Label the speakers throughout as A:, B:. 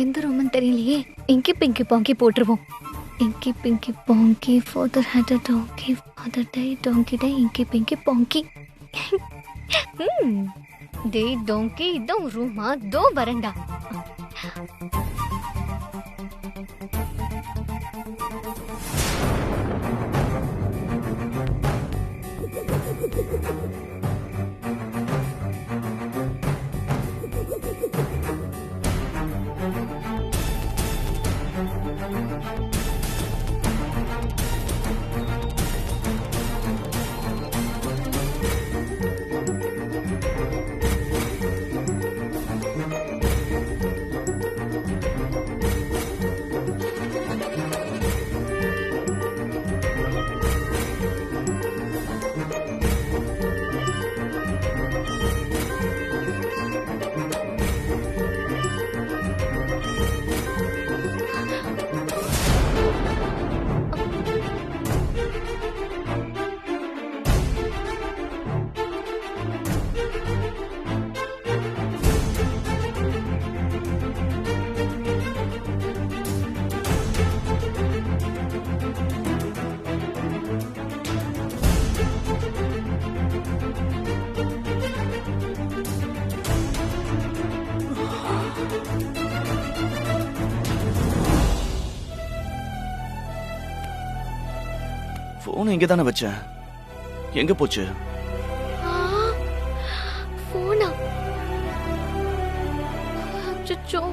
A: எந்த ரூம்னு தெரியலையே. இங்கி பிங்கி பாங்கி போட்டுருவோம். Inky pinky ponky father had a donkey father died donkey died inky pinky பாங்கி. டே டாங்கி दो रूमा दो बरंडा.
B: போன் இங்க தானே வச்சேன், எங்க போச்சு?
A: போனா அச்சச்சோ.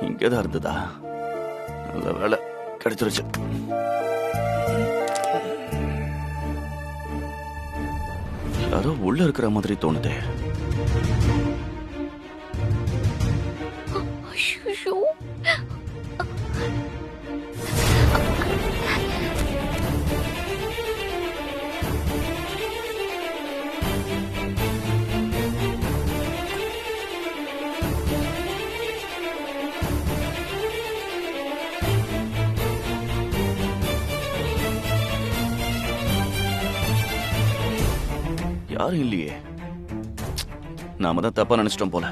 B: இங்கதான் இருந்ததா? நல்ல வேலை கிடைச்சிருச்சு. யாரோ உள்ள இருக்கிற மாதிரி தோணுதே.
A: ஐயோ,
B: யாரும் இல்லையே. நாம தான் தப்பா நினைச்சிட்டோம் போல.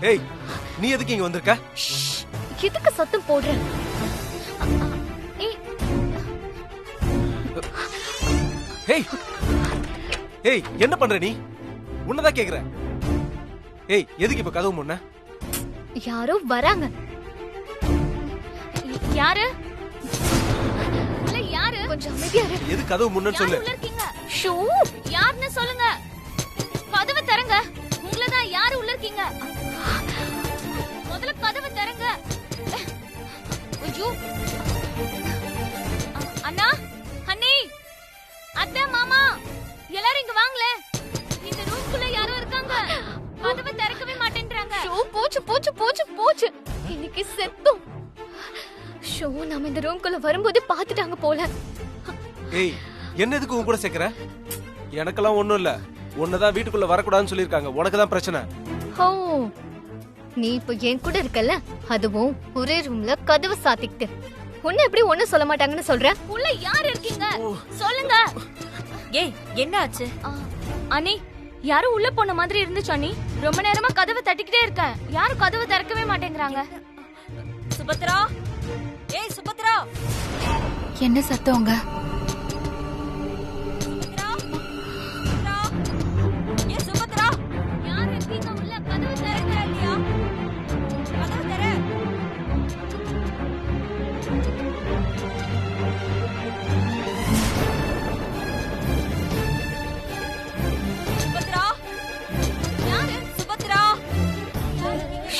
C: ஏய், நீ எதுக்கு இங்க வந்திருக்க?
A: எதுக்கு சத்தம் போடுற? ஏய்,
C: ஏய் ஏய் என்ன பண்ற நீ? உன்னதான் கேக்குறேன். ஏய் எதுக்கு இப்ப கதவு முன்ன?
A: யாரோ வராங்க. யாரு? இல்ல யாரு? கொஞ்சம் அமைதியா இரு.
C: எது கதவு முன்னன்னு சொல்லு.
A: உள்ள இருக்கீங்க? ஷூ, யாருன்னு சொல்லுங்க. கதவை திறங்க. உங்களதான் யாரு உள்ள இருக்கீங்க? முதல்ல கதவை திறங்க. ஐயோ. அண்ணா, அண்ணி, அத்தை, மாமா, எல்லாரும் இங்க வாங்களே. இந்த ரூம்குள்ள யாரோ இருக்காங்க. கதவை திறக்கவே மாட்டேன்றாங்க. ஷோ, போச்சு போச்சு போச்சு போச்சு. இன்னைக்கு செத்தோம். ஷோ, நாம இந்த ரூம்குள்ள வரும்போது பாத்துட்டாங்க போல.
C: ஏய் என்ன எதுக்கு உன் கூட சேர்க்கிற? எனக்கெல்லாம் ஒண்ணும் இல்ல. உன்னதான் வீட்டுக்குள்ள வரக்கூடாதுன்னு சொல்லிருக்காங்க. உனக்கு தான் பிரச்சனை.
A: ஓ, நீ இப்ப என் கூட இருக்கல, அதுவும் ஒரே ரூம்ல கதவு சாத்திக்கிட்டு. உன்ன எப்படி ஒண்ணு சொல்ல மாட்டாங்கன்னு சொல்ற? உள்ள யார் இருக்கீங்க சொல்லுங்க.
D: ஏய் என்ன ஆச்சு?
A: அண்ணி, யாரும் உள்ள போன மாதிரி இருந்துச்சு அண்ணி. ரொம்ப நேரமா கதவை தட்டிக்கிட்டே இருக்கேன். யாரும் கதவை திறக்கவே மாட்டேங்கறாங்க.
D: சுபத்ரா, ஏய் சுபத்ரா,
E: என்ன சத்தம்ங்க?
D: சுபத்ரா, சுபத்ரா, ஏய் சுபத்ரா,
A: யார் இருக்கீங்க உள்ள? கதவை
D: திறக்க இல்லையா? கதவு திற. சுபத்ரா,
A: யாரு?
D: சுபத்ரா,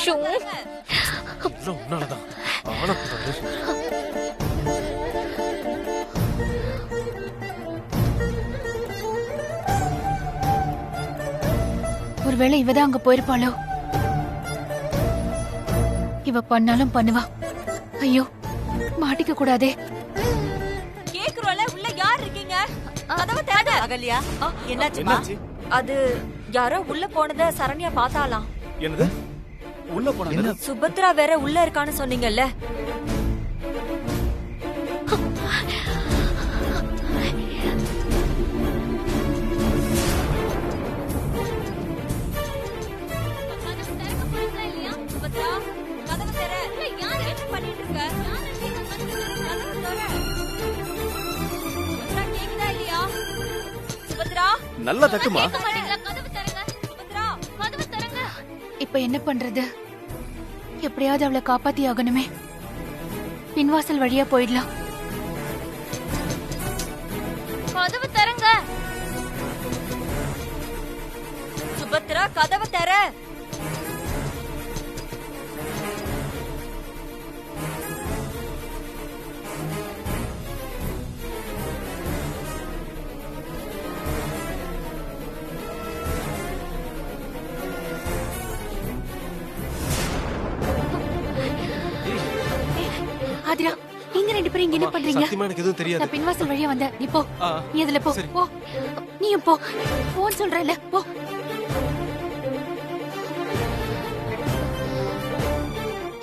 A: ஷூ,
C: எல்லாம் உன்னாலதான். ஆனப்படாது.
E: ஒருவேளை இவதான் அங்க போயிருப்பாளோ? இவ பண்ணாலும் பண்ணுவா. ஐயோ, மாட்டிக்க கூடாதே.
D: கேக்குறோல உள்ள யார் இருக்கீங்க? கதவு திறங்க. அகல்யா, என்னாச்சுமா?
C: என்னாச்சு?
D: அது யாரோ உள்ள போனத சரண்யா பார்த்தாலாம்.
C: என்னது? உள்ள போனா
D: சுபத்ரா வேற உள்ள இருக்கான்னு சொன்னீங்கல்ல. சுபத்ரா, கதவு திற. யார் என்ன பண்ணிட்டு இருக்க? கதவு திற. சுபத்ரா, கேக்குதா இல்லையா? சுபத்ரா,
B: நல்லா தட்டுமா.
A: கதவை திறங்க.
D: சுபத்ரா,
A: கதவை திறங்க.
E: இப்ப என்ன பண்றது? எப்படியாவது அவளை காப்பாத்தி ஆகணுமே. பின்வாசல் வழியா போயிடலாம்.
A: கதவை திறங்க.
D: சுபத்ரா, கதவு திற.
E: ஆதிரா, நீங்க ரெண்டு பேரும் இங்க என்ன பண்றீங்க?
C: சத்தியமா எனக்கு எதுவும் தெரியாது.
E: நான் பின்வாசல் வழியா வந்தேன். நீ போ.
C: ஆ,
E: நீ அதுல போ.
C: சரி.
E: போ. நீயும் போ. போன்னு சொல்றேன்ல, போ.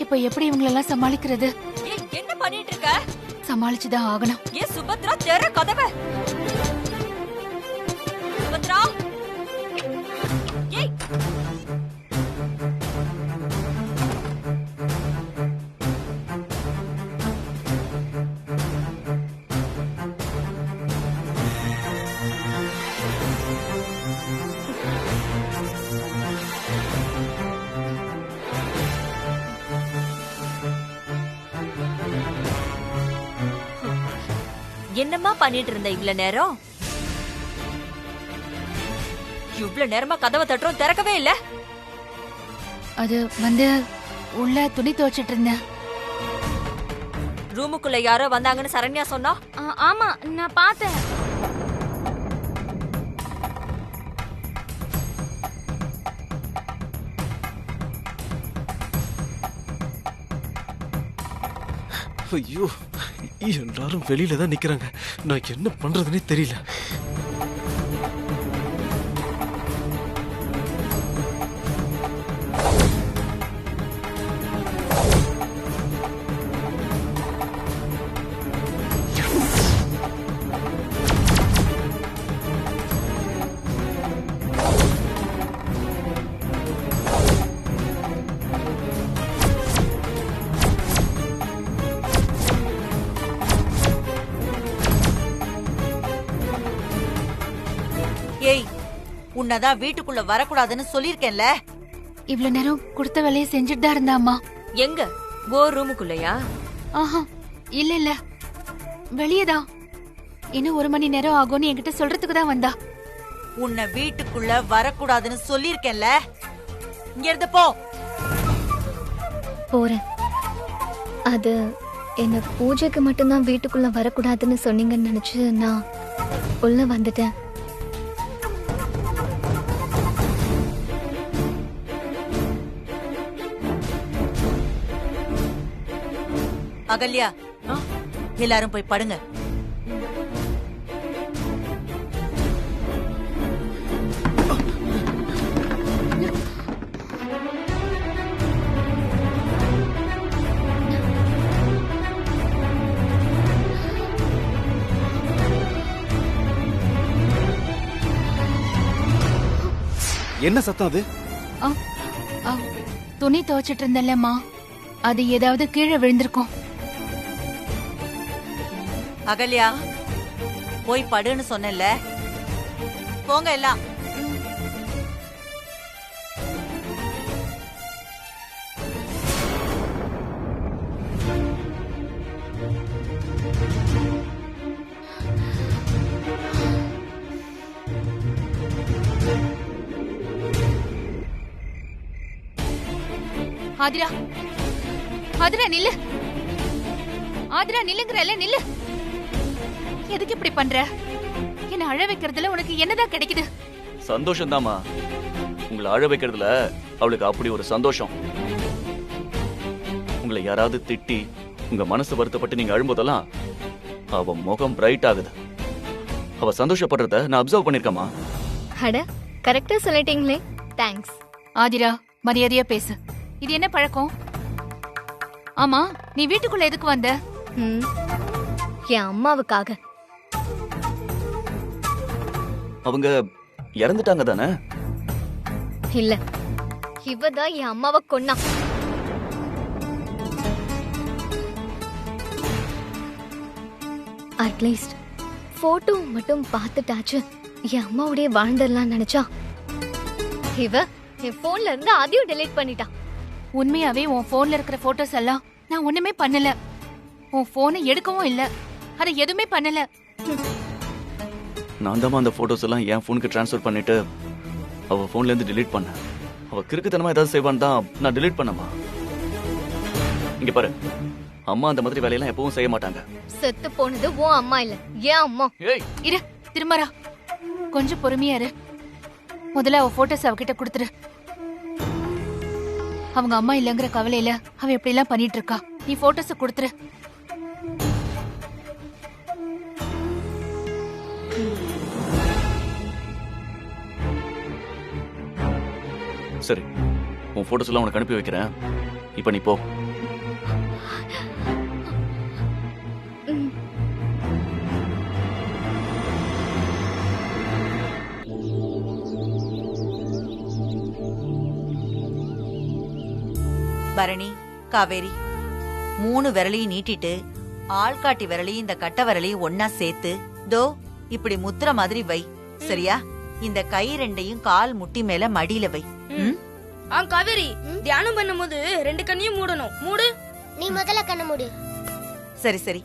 E: இப்ப எப்படி இவங்களெல்லாம் சமாளிக்கிறது?
D: ஏய், என்ன பண்ணிட்டு இருக்க?
E: சமாளிச்சுதான் ஆகணும்.
D: ஏ சுபத்ரா, திற கதவை. சுபத்ரா, ஏய், என்னம்மா பண்ணிட்டு இருந்த இவ்வளவு நேரம்? இவ்வளவு நேரமா கதவை தட்டுறோம், திறக்கவே இல்ல.
E: அது வந்து உள்ள துணி துவைச்சிட்டு இருந்தேன்.
D: ரூமுக்குள்ள யாரோ வந்தாங்கன்னு சரண்யா சொன்னா.
A: ஆமா, நான் பார்த்தேன்.
C: ஐயோ, எல்லாரும் வெளியில தான் நிக்கிறாங்க. நான் என்ன பண்றதுன்னே தெரியல.
D: உன்னதான் வீட்டுக்குள்ள வரக்கூடாதுன்னு சொல்லிருக்கேன்ல.
E: இவ்வளவு நேரம் கொடுத்த வேலையை செஞ்சுட்டு தான் இருந்தா அம்மா.
F: எங்க ஓ ரூமுக்குள்ளயா?
E: ஆஹா, இல்ல இல்ல, வெளியேதான். இன்னும் 1 மணி நேரம் ஆகும்னு என்கிட்ட சொல்றதுக்கு தான் வந்தா.
D: உன்னை வீட்டுக்குள்ள வரக்கூடாதுன்னு சொல்லிருக்கேன்ல. இங்க இருந்து போ.
A: போறேன். அது என்ன பூஜைக்கு மட்டும்தான் வீட்டுக்குள்ள வரக்கூடாதுன்னு சொன்னீங்கன்னு நினைச்சு நான் உள்ள வந்துட்டேன்.
D: அகல்யா, எல்லாரும் போய் படுங்க.
C: என்ன சத்தம் அது?
E: ஆ, ஆ, துணி துவைச்சிட்டு இருந்தேன்லம்மா, அது ஏதாவது கீழே விழுந்திருக்கும்.
D: அகல்யா, போய் படுன்னு சொன்னேன்ல. போங்க எல்லாம்.
E: ஆதிரா, ஆதிரா நில்லு. ஆதிரா நில்லுங்கறல, நில்லு. எதுக்கு இப்படி பண்ற? என்ன அழ வைக்கிறதுல உனக்கு என்னதான் கிடைக்குது?
B: சந்தோஷம் தாமா. உங்களை அழ வைக்கிறதுல அவளுக்கு அப்படி ஒரு சந்தோஷம். உங்களை யாராவது திட்டி உங்க மனசு வருத்தப்பட்டு நீங்க அழும்போதெல்லாம் அவ முகம் பிரைட் ஆகுது. அவ சந்தோஷப்படுறத நான் அப்சர்வ் பண்ணிருக்கேமா.
A: அட, கரெக்டா சொல்லிட்டீங்களே, தேங்க்ஸ்.
E: ஆதிரா, மரியாதையா பேசு. இது என்ன பழக்கம்? ஆமா, நீ வீட்டுக்குள்ள எதுக்கு வந்த?
A: என் அம்மாவுக்காக.
B: அவங்க இறந்துட்டாங்க தானே?
A: இல்ல, இவதான் என் அம்மாவை கொன்னா. அட்லீஸ்ட் போட்டோ மட்டும் பார்த்துட்டாச்சு என் அம்மாவுடைய வாழ்ந்துடலாம் நினைச்சா இவ என் போன்ல இருந்து அதையும் டெலீட் பண்ணிட்டா.
E: உண்மையாவே உன் போன்ல இருக்கிற போட்டோஸ் எல்லாம் நான் ஒண்ணுமே பண்ணல. உன் போனை எடுக்கவும் இல்ல, அத எதுவுமே பண்ணல.
B: நான் தான் அந்த போட்டோஸ் எல்லாம் என் போனுக்கு டிரான்ஸ்ஃபர் பண்ணிட்டு அவ போன்ல இருந்து delete பண்ணேன். அவ கிறுக்குத்தனமா ஏதாவது செய்வான்னு தான் நான் delete பண்ணமா. இங்க பாரு, அம்மா அந்த மாதிரி வேலையெல்லாம் எப்பவும் செய்ய மாட்டாங்க.
A: செத்து போனது உன் அம்மா இல்ல, ஏன் அம்மா.
B: ஏய்,
E: இரு, திரும்பறா. கொஞ்சம் பொறுமையா இரு. முதல்ல அவ போட்டோஸ் அவகிட்ட கொடுத்துரு. அவங்க அம்மா இல்லங்கிற கவலையில அவ எப்படி எல்லாம் பண்ணிட்டு இருக்கா. நீ போட்டோஸ் கொடுத்துரு.
B: சரி, உன் போட்டோஸ் எல்லாம் உனக்கு அனுப்பி வைக்கிறேன். இப்ப நீ போ.
D: பரணி, காவேரி, 3 விரலையும் நீட்டிட்டு ஆள்காட்டி விரலையும் இந்த கட்ட விரலையும் ஒன்னா சேர்த்து தோ இப்படி முத்திர மாதிரி வை. சரியா? இந்த கை 2யும் கால் முட்டி மேல மடியில வை.
F: காவேரி, தியானம் பண்ணும்போது 2 கண்ணையும் மூடணும். மூடு.
G: நீ முதல்ல கண்ண மூடு.
D: சரி சரி,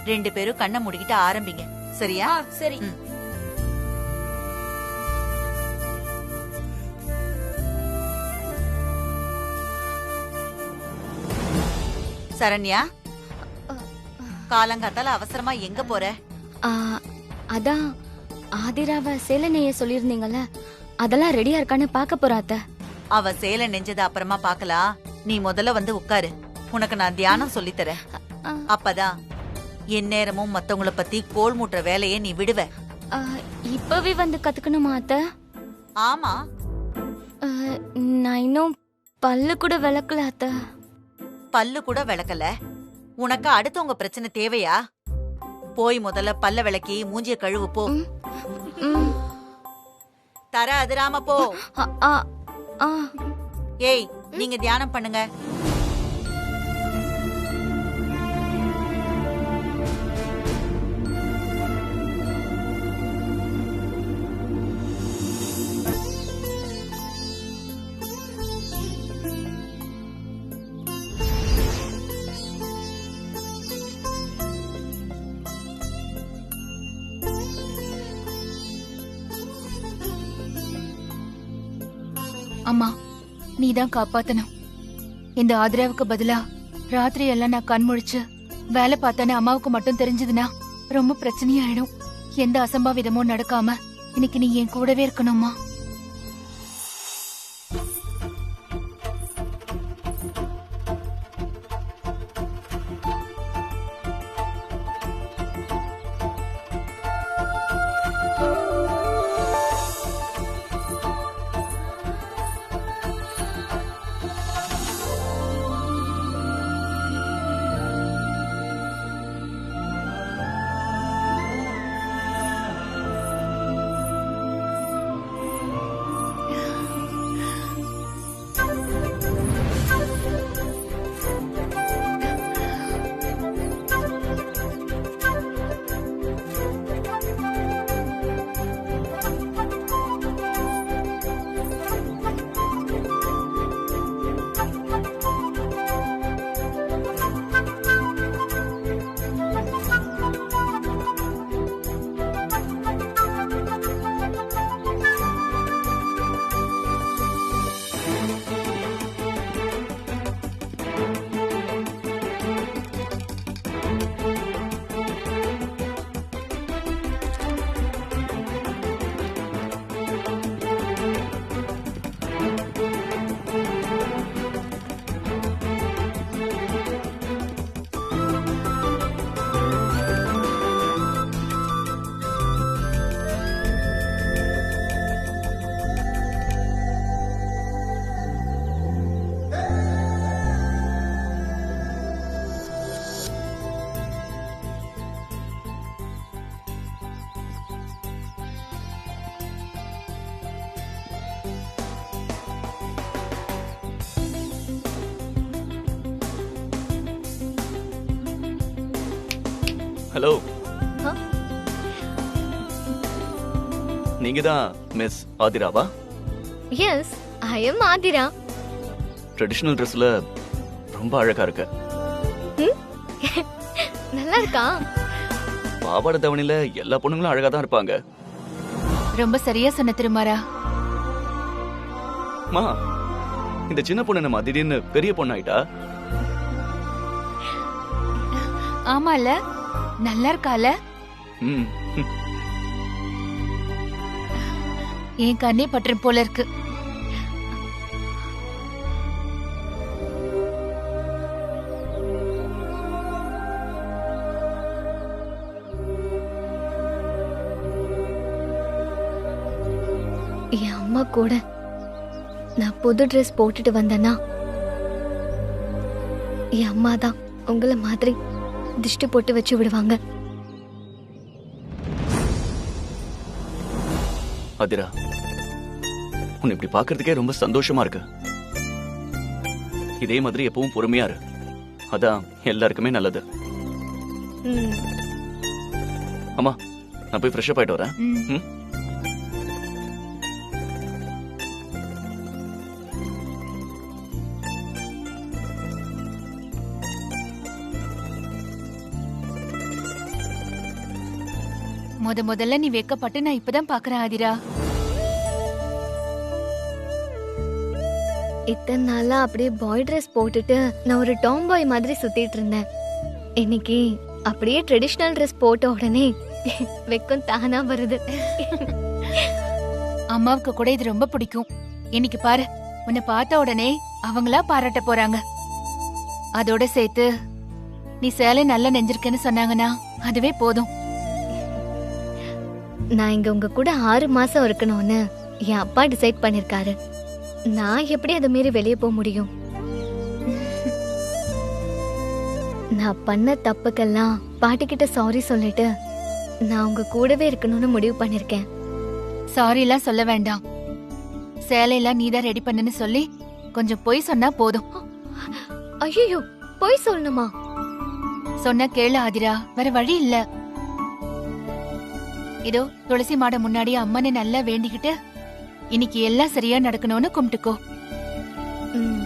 D: 2 பேரும் கண்ணை மூடிக்கிட்டு ஆரம்பிங்க. சரியா?
F: சரி.
D: சரண்யா, காலங்காத்தால அவசரமா எங்க போற?
A: அதான் ஆதிராவ சேலை நெய்ய சொல்லிருந்தீங்கல்ல, அதெல்லாம் ரெடியா இருக்கான்னு பாக்க போறாத்த.
D: அவ சேலை நெஞ்சத அப்புறமா பாக்கலாம். நீ முதல்ல வந்து உட்காரு. உனக்கு நான் தியானம் சொல்லித் தரேன். அப்பதான் எந்நேரமும் மத்தவங்கள பத்தி கோல் மூட்டுற வேலையை நீ விடுவ.
A: இப்பவே வந்து கத்துக்கணுமா அத்த?
D: ஆமா.
A: நான் இன்னும் பல்லு கூட விளக்கல அத்த.
D: பல்லு கூட விளக்கல? உனக்கு அடுத்தவங்க பிரச்சனை தேவையா? போய் முதல்ல பல்ல விளக்கி மூஞ்சிய கழுவு போ. தர அதிராம போ. ஏய், நீங்க தியானம் பண்ணுங்க.
E: அம்மா நீதான் காப்பாத்தணும். இந்த ஆதிராவுக்கு பதிலா ராத்திரி எல்லாம் நான் கண் முழிச்சு வேலை பார்த்தானே அம்மாவுக்கு மட்டும் தெரிஞ்சதுன்னா ரொம்ப பிரச்சனையாயிடும். எந்த அசம்பாவிதமும் நடக்காம இன்னைக்கு நீ என் கூடவே இருக்கணும்மா.
B: ஹலோ,
A: ஆ?
B: நீங்க தான் மிஸ் ஆதிராவா?
A: Yes, I am Adhira.
B: Traditional ட்ரெஸ்ல ரொம்ப அழகா இருக்க.
A: நல்லா இருக்கா?
B: பாவாடை தவணையில எல்லா பொண்ணுங்களும் அழகா தான் இருப்பாங்க.
E: ரொம்ப சரியா சொன்ன திருமாரா.
B: மா, இந்த சின்ன பொண்ணு நம்ம திடீர்னு பெரிய பொண்ணாயிட்டா.
E: ஆமால, நல்லா இருக்கால.
B: ம்,
E: என் கண்ணே பற்றும் போல இருக்கு.
A: என் அம்மா கூட நான் புது ட்ரெஸ் போட்டுட்டு வந்தேன்னா என் அம்மா தான் உங்களை மாதிரி திஷ்டி போட்டு வச்சு விடுவாங்க.
B: ஆதிரா, உன்னை இப்படி பாக்குறதுக்கே ரொம்ப சந்தோஷமா இருக்கு. இதே மாதிரி எப்பவும் பொறுமையா இரு. அதான் எல்லாருக்குமே நல்லது. அம்மா, நான் போய் ஃப்ரெஷ் அப் ஆயிட்டு வரேன்.
E: ம்.
B: ம்?
E: முதல்ல நீ வெக்கப்பட்டு நான் இப்பதான் பாக்குறேன் ஆதிரா.
A: இத்தனை நாளா அப்படியே பாய் ட்ரெஸ் போட்டுட்டு நான் ஒரு டாம் பாய் மாதிரி சுத்திட்டு இருந்தேன். இன்னைக்கு அப்படியே ட்ரெடிஷனல் ட்ரெஸ் போட்ட உடனே வெக்கம் தானா வருது.
E: அம்மாவுக்கு கூட இது ரொம்ப பிடிக்கும். இன்னைக்கு பாரு, உன்னை பார்த்த உடனே அவங்களா பாராட்ட போறாங்க. அதோட சேர்த்து நீ சேலை நல்லா நெஞ்சிருக்கேன்னு சொன்னாங்கன்னா அதுவே போதும்.
A: நான் இங்க உங்க கூட 6 மாசம் இருக்கணும்னு என் அப்பா டிசைட் பண்ணிருக்காரு. நான் எப்படி அதை மீறி வெளியே போக முடியும்? நான் பண்ண தப்புக்கெல்லாம் பாட்டிக்கிட்ட சாரி சொல்லிட்டு நான் உங்க கூடவே இருக்கணும்னு முடிவு பண்ணிருக்கேன்.
E: சாரி எல்லாம் சொல்ல வேண்டாம். சேலையெல்லாம் நீதான் ரெடி பண்ணுன்னு சொல்லி கொஞ்சம் பொய் சொன்னா போதும்.
A: ஐயோ, போய் சொல்லணுமா?
E: சொன்னா கேளு ஆதிரா, வேற வழி இல்ல. இதோ துளசி மாட முன்னாடி அம்மனை நல்லா வேண்டிக்கிட்டு இன்னைக்கு எல்லாம் சரியா நடக்கணும்னு கும்பிட்டுக்கோ.
A: ம்.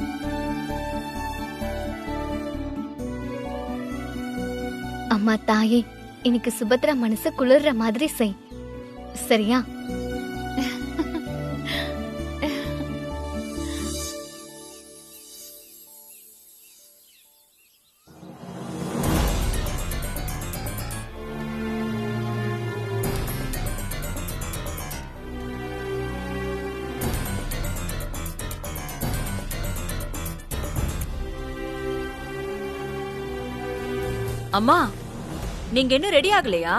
A: அம்மா தாயே, இன்னைக்கு சுபத்ரா மனசு குளிர்ற மாதிரி செய், சரியா?
G: அம்மா நீங்க இன்னும் ரெடி ஆகலையா?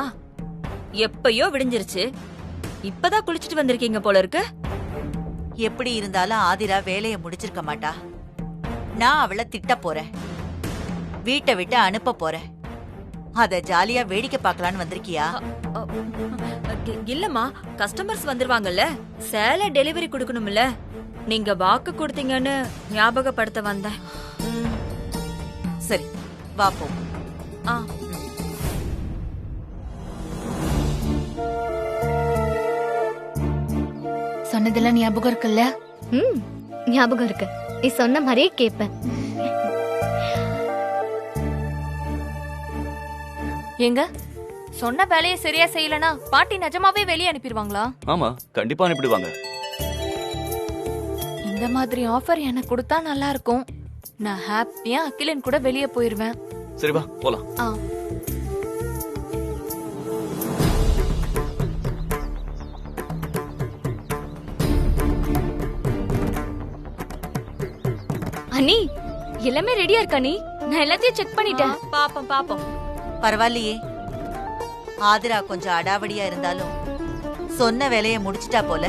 G: எப்பயோ விடிஞ்சிருச்சு, இப்பதான் குளிச்சிட்டு வந்திருக்கீங்க போல இருக்கு.
D: எப்படி இருந்தாலும் ஆதிரா வேலையை முடிச்சிருக்க மாட்டா. நான் அவளை திட்ட போறேன், வீட்டை விட்டு அனுப்ப போறேன். அத ஜாலியா வேடிக்கை பார்க்கலான்னு வந்திருக்கியா?
G: இல்லம்மா, கஸ்டமர்ஸ் வந்துருவாங்கல்ல, சேலை டெலிவரி கொடுக்கணும்ல, நீங்க வாக்கு கொடுத்தீங்கன்னு ஞாபகப்படுத்த வந்தேன்.
D: சரி வா போ.
G: ஆ.
E: சொன்னதெல்லாம் ஞாபகம் இருக்குல்ல?
A: ஞாபகம் இருக்கு. நீ சொன்ன மாதிரியே கேப்பேன்.
H: எங்க சொன்ன வேலையை சரியா செய்யலனா பாட்டி நிஜமாவே வெளியே அனுப்பிடுவாங்களா?
B: ஆமா, கண்டிப்பா அனுப்பிடுவாங்க.
H: இந்த மாதிரி ஆஃபர் எனக்கு கொடுத்தா நல்லா இருக்கும். நான் ஹாப்பியா அகிலன் கூட வெளியே போயிருவேன்.
B: சரி வா போலாம்.
H: ஆ.
A: அண்ணி எல்லாமே ரெடியா இருக்கா? நீ நான் எல்லாத்தையும் செக் பண்ணிட்டேன்.
G: பாப்போம் பாப்போம்.
D: பரவாயில்லையே, ஆதிரா கொஞ்சம் அடாவடியா இருந்தாலும் சொன்ன வேலையை முடிச்சிட்டா போல.